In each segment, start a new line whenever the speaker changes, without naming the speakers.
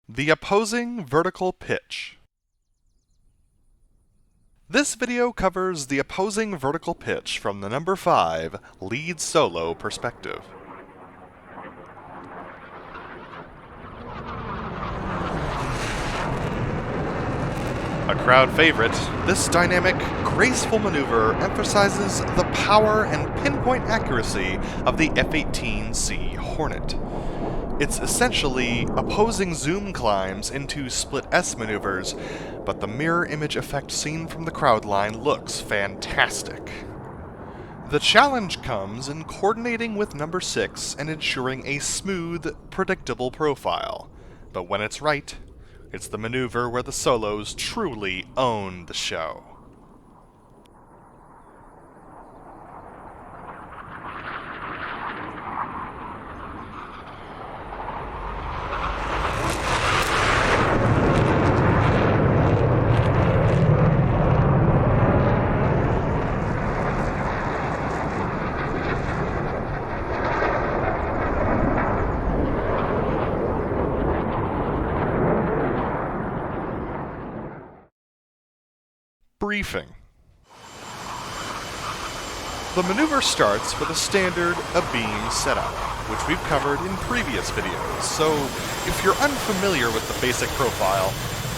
The opposing vertical pitch. This video covers the opposing vertical pitch from the number 5 lead solo perspective. A crowd favorite, this dynamic, graceful maneuver emphasizes the power and pinpoint accuracy of the F-18C Hornet. It's essentially opposing zoom climbs into split S maneuvers, but the mirror image effect seen from the crowd line looks fantastic. The challenge comes in coordinating with number 6 and ensuring a smooth, predictable profile. But when it's right, it's the maneuver where the solos truly own the show. Briefing. The maneuver starts with a standard beam setup, which we've covered in previous videos, so if you're unfamiliar with the basic profile,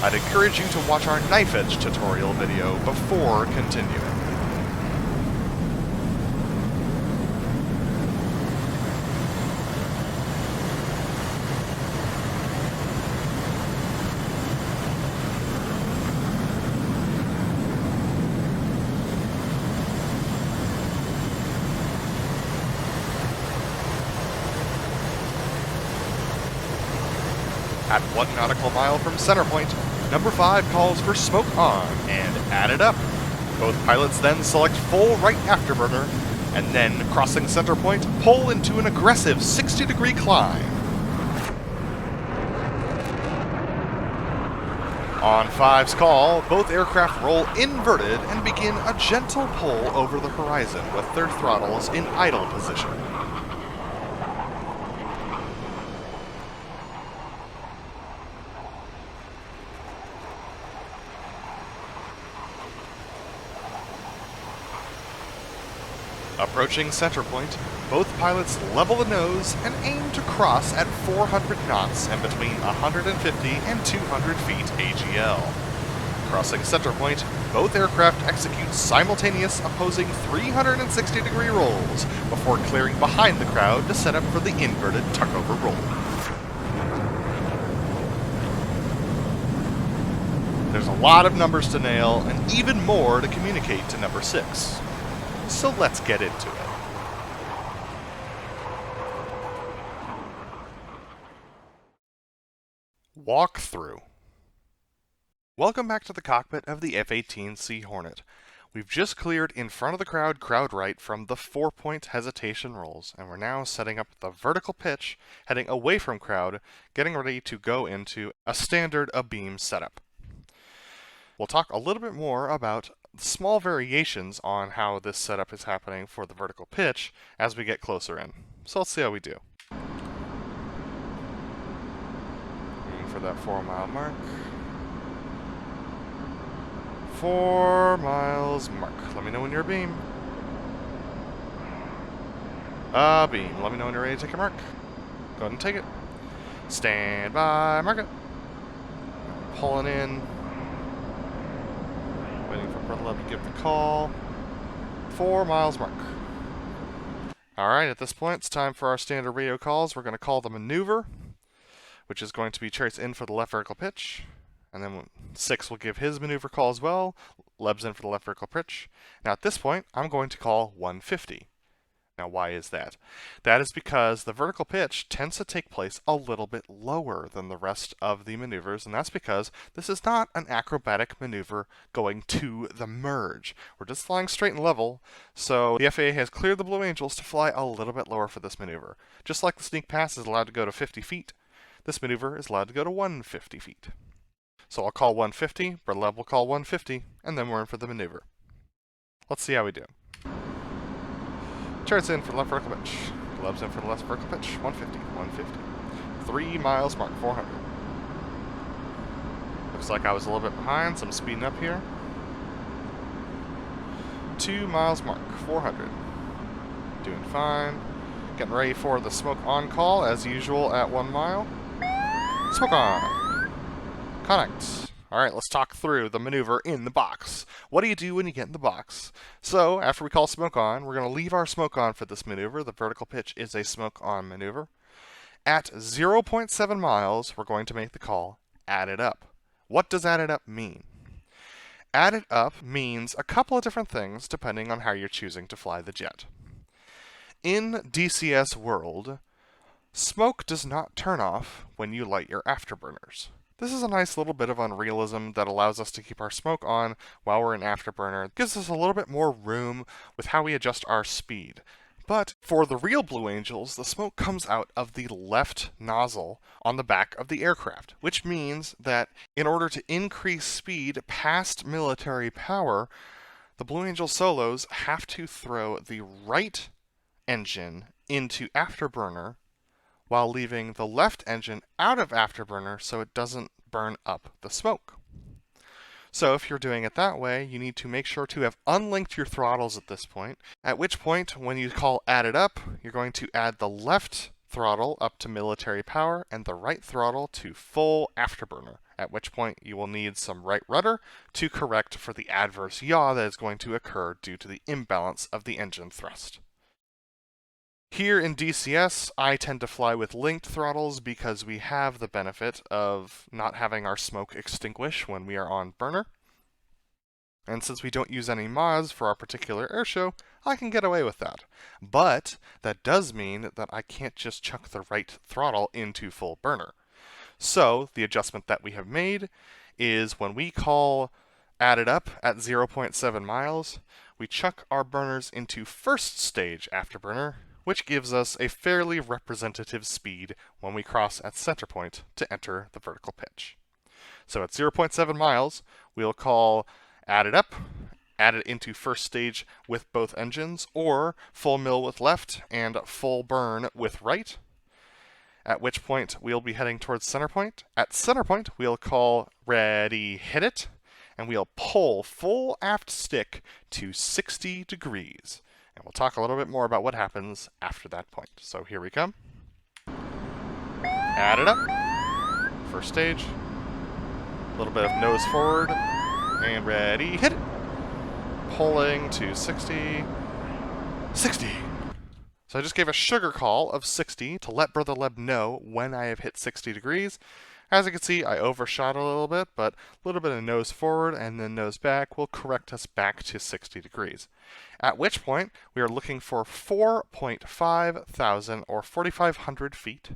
I'd encourage you to watch our knife edge tutorial video before continuing. At 1 nautical mile from center point, number 5 calls for smoke on and add it up. Both pilots then select full right afterburner, and then, crossing center point, pull into an aggressive 60-degree climb. On 5's call, both aircraft roll inverted and begin a gentle pull over the horizon with their throttles in idle position. Approaching center point, both pilots level the nose and aim to cross at 400 knots and between 150 and 200 feet AGL. Crossing center point, both aircraft execute simultaneous opposing 360-degree rolls before clearing behind the crowd to set up for the inverted tuckover roll. There's a lot of numbers to nail and even more to communicate to number 6. So let's get into it. Walkthrough. Welcome back to the cockpit of the F-18C Hornet. We've just cleared in front of the crowd right from the 4-point hesitation rolls, and we're now setting up the vertical pitch, heading away from crowd, getting ready to go into a standard beam setup. We'll talk a little bit more about small variations on how this setup is happening for the vertical pitch as we get closer in. So let's see how we do. Aiming for that 4-mile mark. 4 miles mark. Let me know when you're abeam. Beam. Let me know when you're ready to take your mark. Go ahead and take it. Stand by, mark it. Pulling in. Waiting for Brother Love to give the call. 4 miles mark. Alright, at this point, it's time for our standard radio calls. We're going to call the maneuver, which is going to be Chart's in for the left vertical pitch. And then 6 will give his maneuver call as well. Leb's in for the left vertical pitch. Now at this point, I'm going to call 150. Now why is that? That is because the vertical pitch tends to take place a little bit lower than the rest of the maneuvers, and that's because this is not an acrobatic maneuver going to the merge. We're just flying straight and level, so the FAA has cleared the Blue Angels to fly a little bit lower for this maneuver. Just like the sneak pass is allowed to go to 50 feet, this maneuver is allowed to go to 150 feet. So I'll call 150, Brother Lev will call 150, and then we're in for the maneuver. Let's see how we do. Chart's in for the left vertical pitch. Leb's in for the left vertical pitch. 150, 150. 3 miles mark, 400. Looks like I was a little bit behind, so I'm speeding up here. 2 miles mark, 400. Doing fine. Getting ready for the smoke on call, as usual at 1 mile. Smoke on. Connect. Alright, let's talk through the maneuver in the box. What do you do when you get in the box? So, after we call smoke on, we're going to leave our smoke on for this maneuver. The vertical pitch is a smoke on maneuver. At 0.7 miles, we're going to make the call, add it up. What does add it up mean? Add it up means a couple of different things depending on how you're choosing to fly the jet. In DCS world, smoke does not turn off when you light your afterburners. This is a nice little bit of unrealism that allows us to keep our smoke on while we're in afterburner. It gives us a little bit more room with how we adjust our speed. But for the real Blue Angels, the smoke comes out of the left nozzle on the back of the aircraft, which means that in order to increase speed past military power, the Blue Angel Solos have to throw the right engine into afterburner while leaving the left engine out of afterburner so it doesn't burn up the smoke. So if you're doing it that way, you need to make sure to have unlinked your throttles at this point, at which point, when you call add it up, you're going to add the left throttle up to military power and the right throttle to full afterburner, at which point you will need some right rudder to correct for the adverse yaw that is going to occur due to the imbalance of the engine thrust. Here in DCS, I tend to fly with linked throttles because we have the benefit of not having our smoke extinguish when we are on burner. And since we don't use any mods for our particular airshow, I can get away with that. But that does mean that I can't just chuck the right throttle into full burner. So the adjustment that we have made is when we call add it up at 0.7 miles, we chuck our burners into first stage afterburner, which gives us a fairly representative speed when we cross at center point to enter the vertical pitch. So at 0.7 miles, we'll call add it up, add it into first stage with both engines, or full mill with left and full burn with right, at which point we'll be heading towards center point. At center point, we'll call ready, hit it, and we'll pull full aft stick to 60 degrees. And we'll talk a little bit more about what happens after that point. So here we come. Add it up. First stage. A little bit of nose forward. And ready, hit it. Pulling to 60. 60. So I just gave a sugar call of 60 to let Brother Leb know when I have hit 60 degrees. As you can see, I overshot a little bit, but a little bit of nose forward and then nose back will correct us back to 60 degrees. At which point, we are looking for 4.5 thousand or 4,500 feet.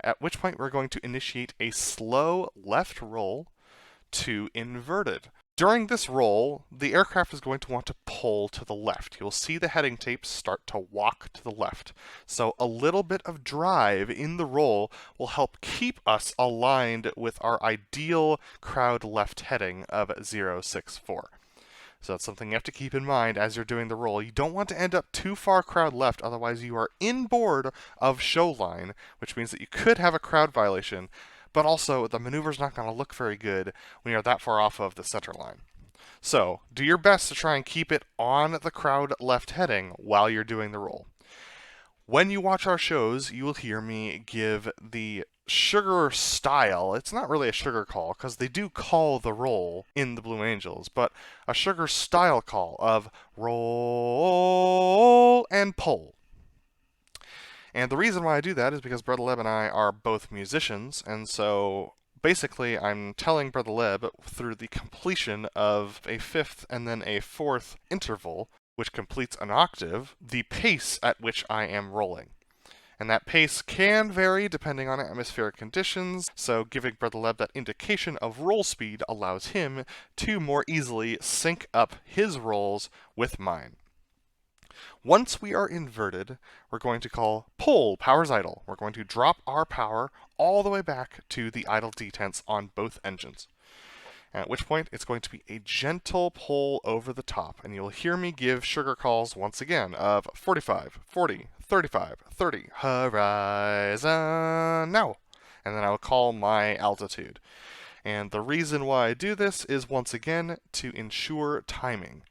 At which point, we're going to initiate a slow left roll to inverted. During this roll, the aircraft is going to want to pull to the left. You'll see the heading tapes start to walk to the left. So a little bit of drive in the roll will help keep us aligned with our ideal crowd left heading of 064. So that's something you have to keep in mind as you're doing the roll. You don't want to end up too far crowd left, otherwise you are inboard of show line, which means that you could have a crowd violation. But also, the maneuver's not going to look very good when you're that far off of the center line. So, do your best to try and keep it on the crowd left heading while you're doing the roll. When you watch our shows, you will hear me give the sugar style. It's not really a sugar call, because they do call the roll in the Blue Angels, but a sugar style call of roll and pull. And the reason why I do that is because Brother Leb and I are both musicians, and so basically I'm telling Brother Leb through the completion of a fifth and then a fourth interval, which completes an octave, the pace at which I am rolling. And that pace can vary depending on atmospheric conditions, so giving Brother Leb that indication of roll speed allows him to more easily sync up his rolls with mine. Once we are inverted, we're going to call pull, power's idle. We're going to drop our power all the way back to the idle detents on both engines. At which point, it's going to be a gentle pull over the top, and you'll hear me give sugar calls once again of 45, 40, 35, 30, horizon, now. And then I'll call my altitude. And the reason why I do this is, once again, to ensure timing.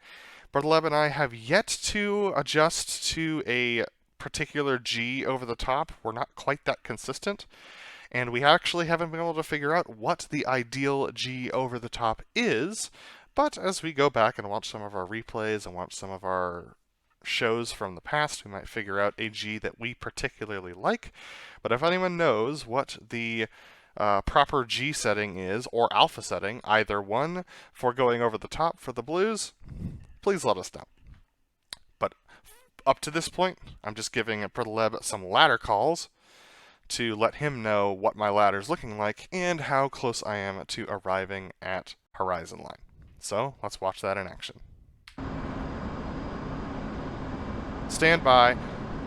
Brother Leb and I have yet to adjust to a particular G over the top. We're not quite that consistent. And we actually haven't been able to figure out what the ideal G over the top is. But as we go back and watch some of our replays and watch some of our shows from the past, we might figure out a G that we particularly like. But if anyone knows what the proper G setting is, or alpha setting, either one for going over the top for the blues, please let us know. But up to this point, I'm just giving Brother Leb some ladder calls to let him know what my ladder's looking like and how close I am to arriving at horizon line. So let's watch that in action. Stand by,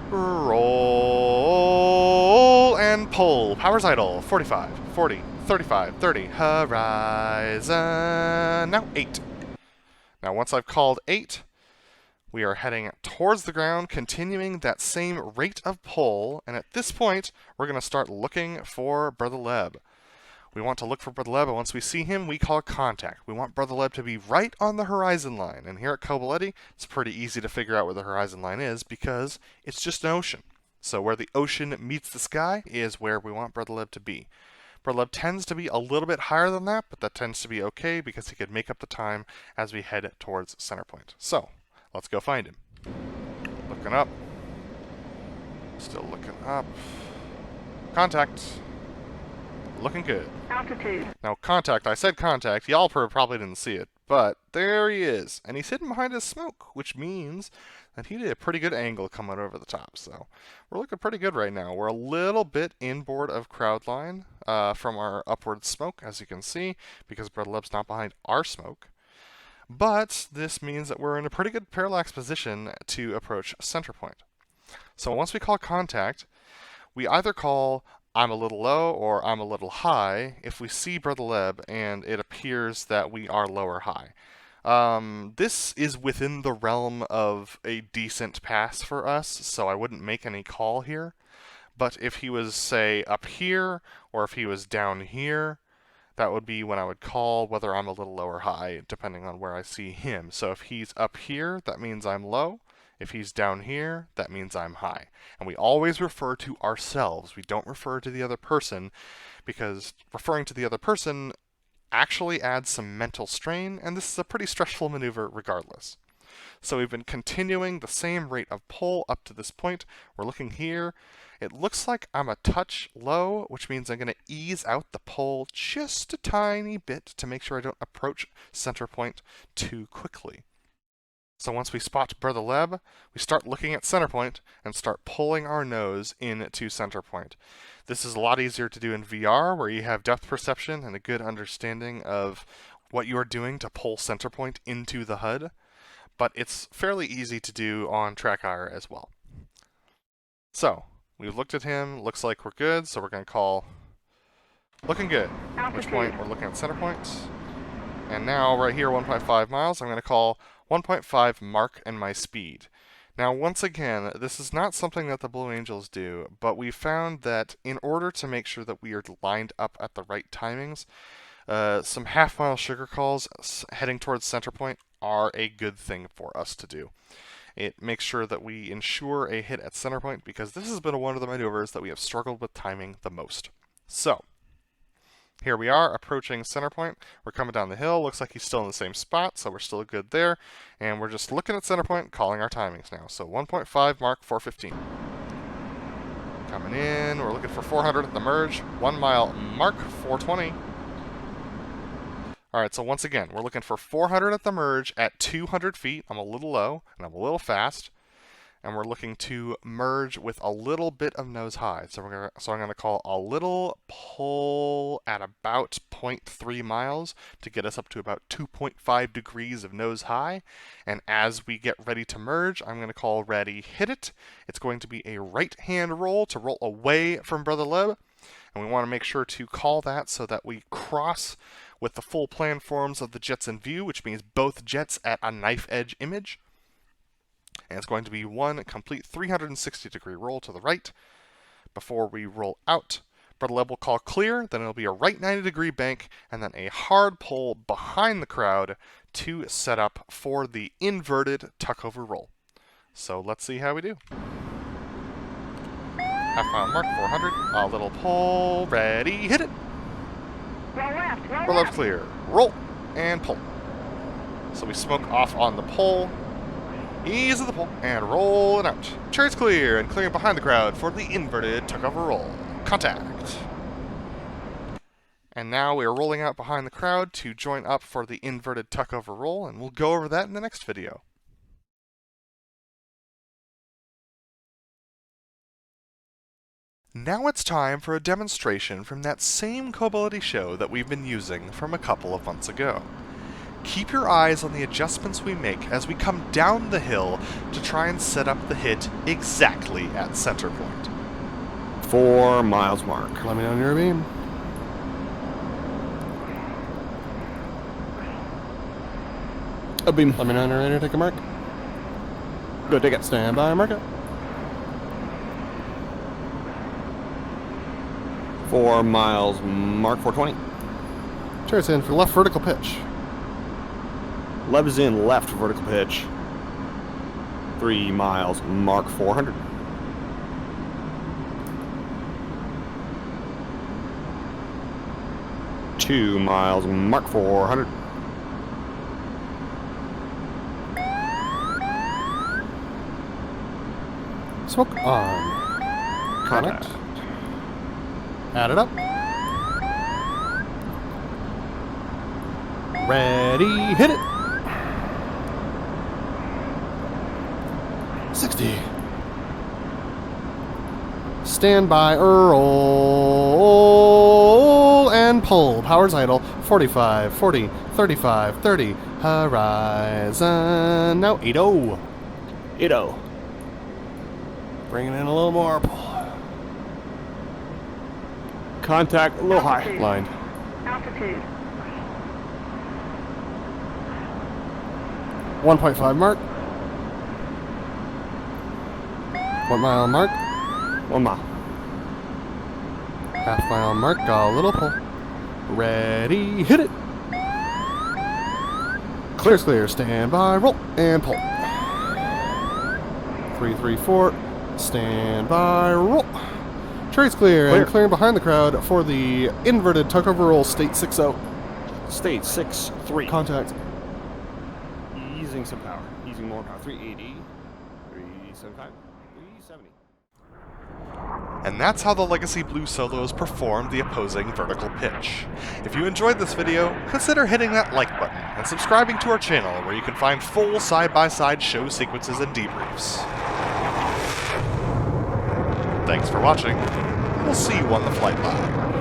roll, and pull. Power's idle. 45, 40, 35, 30. Horizon. Now 8. Now once I've called 8, we are heading towards the ground, continuing that same rate of pull, and at this point, we're going to start looking for Brother Leb. We want to look for Brother Leb, and once we see him, we call contact. We want Brother Leb to be right on the horizon line, and here at Kobuleti, it's pretty easy to figure out where the horizon line is because it's just an ocean. So where the ocean meets the sky is where we want Brother Leb to be. Brother Leb tends to be a little bit higher than that, but that tends to be okay because he could make up the time as we head towards center point. So, let's go find him. Looking up. Still looking up. Contact. Looking good.
Altitude.
Now, contact. I said contact. Y'all probably didn't see it, but there he is. And he's hidden behind his smoke, which means that he did a pretty good angle coming over the top. So, we're looking pretty good right now. We're a little bit inboard of crowd line from our upward smoke, as you can see, because Brother Leb's not behind our smoke. But this means that we're in a pretty good parallax position to approach center point. So once we call contact, we either call I'm a little low or I'm a little high if we see Brother Leb and it appears that we are low or high. This is within the realm of a decent pass for us, so I wouldn't make any call here. But if he was, say, up here, or if he was down here, that would be when I would call whether I'm a little low or high, depending on where I see him. So if he's up here, that means I'm low. If he's down here, that means I'm high. And we always refer to ourselves. We don't refer to the other person, because referring to the other person actually adds some mental strain, and this is a pretty stressful maneuver regardless. So we've been continuing the same rate of pull up to this point. We're looking here. It looks like I'm a touch low, which means I'm going to ease out the pull just a tiny bit to make sure I don't approach center point too quickly. So once we spot Brother Leb, we start looking at center point and start pulling our nose into center point. This is a lot easier to do in VR, where you have depth perception and a good understanding of what you are doing to pull center point into the HUD, but it's fairly easy to do on TrackIR as well. So, we've looked at him, looks like we're good, so we're going to call looking good, at which point we're looking at center point. And now, right here, 1.5 miles, I'm going to call 1.5 mark and my speed. Now, once again, this is not something that the Blue Angels do, but we found that in order to make sure that we are lined up at the right timings, some half-mile sugar calls heading towards center point are a good thing for us to do. It makes sure that we ensure a hit at center point, because this has been one of the maneuvers that we have struggled with timing the most. So, here we are approaching center point. We're coming down the hill. Looks like he's still in the same spot, so we're still good there. And we're just looking at center point, calling our timings now. So 1.5 mark, 4:15. Coming in, we're looking for 400 at the merge. 1 mile mark, 4:20. Alright, so once again, we're looking for 400 at the merge at 200 feet. I'm a little low, and I'm a little fast. And we're looking to merge with a little bit of nose high. So I'm going to call a little pull at about 0.3 miles to get us up to about 2.5 degrees of nose high. And as we get ready to merge, I'm going to call ready, hit it. It's going to be a right-hand roll to roll away from Brother Leb. And we want to make sure to call that so that we cross with the full planforms of the jets in view, which means both jets at a knife edge image. And it's going to be one complete 360-degree roll to the right before we roll out. Brother Leb will call clear, then it'll be a right 90-degree bank, and then a hard pull behind the crowd to set up for the inverted tuck-over roll. So let's see how we do. Half mile mark, 400, a little pull, ready, hit it! Roll left clear, roll, and pull. So we smoke off on the pull, ease of the pull, and roll it out. Chariots clear, and clearing behind the crowd for the inverted tuck-over roll. Contact. And now we are rolling out behind the crowd to join up for the inverted tuck-over roll, and we'll go over that in the next video. Now it's time for a demonstration from that same Cobility show that we've been using from a couple of months ago. Keep your eyes on the adjustments we make as we come down the hill to try and set up the hit exactly at center point.
4 miles mark.
Let me know when you're beam. A beam. Let me know when you're ready to take a mark. Go take it. Stand by, mark it.
4 miles mark, 420.
Chariots in for left vertical pitch.
Leb is in left vertical pitch. 3 miles mark, 400. Two miles mark, 400.
Smoke on. Connect. Add it up. Ready, hit it. 60. Stand by, roll, and pull. Power's idle. 45, 40, 35, 30. Horizon. Now 80.
80.
Bringing in a little more. Pull.
Contact a little high.
Lined.
Altitude.
1.5 mark. 1 mile mark.
1 mile.
Half mile mark. A little pull. Ready, hit it. Clear's clear. Stand by, roll, and pull. 334. Stand by, roll. Chariots clear, and clearing behind the crowd for the inverted tuck-over roll, state 6-0.
State 6-3.
Contact.
Easing some power. Easing more power. 380. 375. 370.
And that's how the Legacy Blue Solos performed the opposing vertical pitch. If you enjoyed this video, consider hitting that like button and subscribing to our channel where you can find full side-by-side show sequences and debriefs. Thanks for watching, and we'll see you on the flight line.